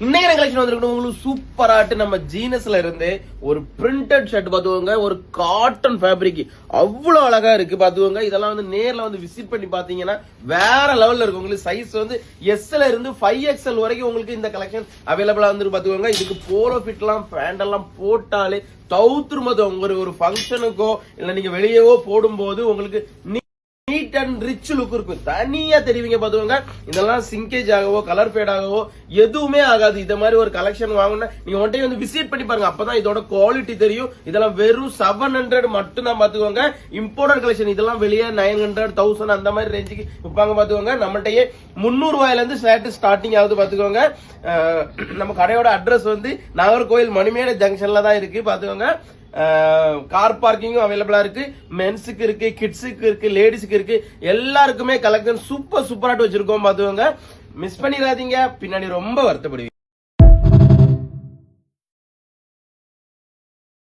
இன்னைக்கு கலெக்ஷன் வந்திருக்கணும் உங்களுக்கு சூப்பராட்டு நம்ம ஜீனஸ்ல இருந்து ஒரு பிரிண்டட் ஷர்ட் பாத்துக்கோங்க, ஒரு காட்டன் ஃபேப்ரிக் அவ்வளவு அழகா இருக்கு பாத்துக்கோங்க. இதெல்லாம் வந்து நேர்ல வந்து விசிட் பண்ணி பாத்தீங்கன்னா வேற லெவல்ல இருக்கு. உங்களுக்கு சைஸ் வந்து எஸ்ல இருந்து 5XL வரைக்கும் உங்களுக்கு இந்த கலெக்ஷன் அவைலபிளா வந்து பாத்துக்கோங்க. இதுக்கு போலோ ஃபிட் எல்லாம் பேண்ட் எல்லாம் போட்டாலே தவுத்துருமது ஒரு ஃபங்க்ஷனுக்கோ இல்ல நீங்க வெளியவோ போடும்போது உங்களுக்கு நீட் அண்ட் ரிச் லுக் இருக்கும், தனியா தெரிவிங்க பாத்துக்கோங்க. இதெல்லாம் சிங்கேஜ் ஆகவோ கலர் ஃபேட் ஆகவோ எதுவுமே ஆகாது. இந்த மாதிரி ஒரு கலெக்ஷன் வாங்கினா நீங்க ஒன் டைம் வந்து விசிட் பண்ணி பாருங்க, அப்பதான் இதோட குவாலிட்டி தெரியும். இதெல்லாம் வெறும் 700 மட்டும் தான் பாத்துக்கோங்க. இம்போர்ட்டட் கலெக்ஷன் இதெல்லாம் வெளியே 900 1000 அந்த மாதிரி ரேஞ்சுக்கு விற்பாங்க பாத்துக்கோங்க. நம்மகிட்டயே 300 ரூபாயில இருந்து ஷர்ட் ஸ்டார்டிங் ஆகுது பாத்துக்கோங்க. நம்ம கடையோட அட்ரஸ் வந்து நாகர்கோவில் மணிமேடு ஜங்ஷன்ல தான் இருக்கு பாத்துக்கோங்க. கார் பார்க்கிங்கும் அவைலபிளா இருக்கு. மென்ஸுக்கு இருக்கு, கிட்ஸுக்கு இருக்கு, லேடிஸுக்கு இருக்கு, எல்லாருக்குமே கலெக்ஷன் சூப்பராட்டு வச்சிருக்கோம் பாத்துக்கோங்க. மிஸ் பண்ணிடாதீங்க, பின்னாடி ரொம்ப வருத்தப்படுவீங்க.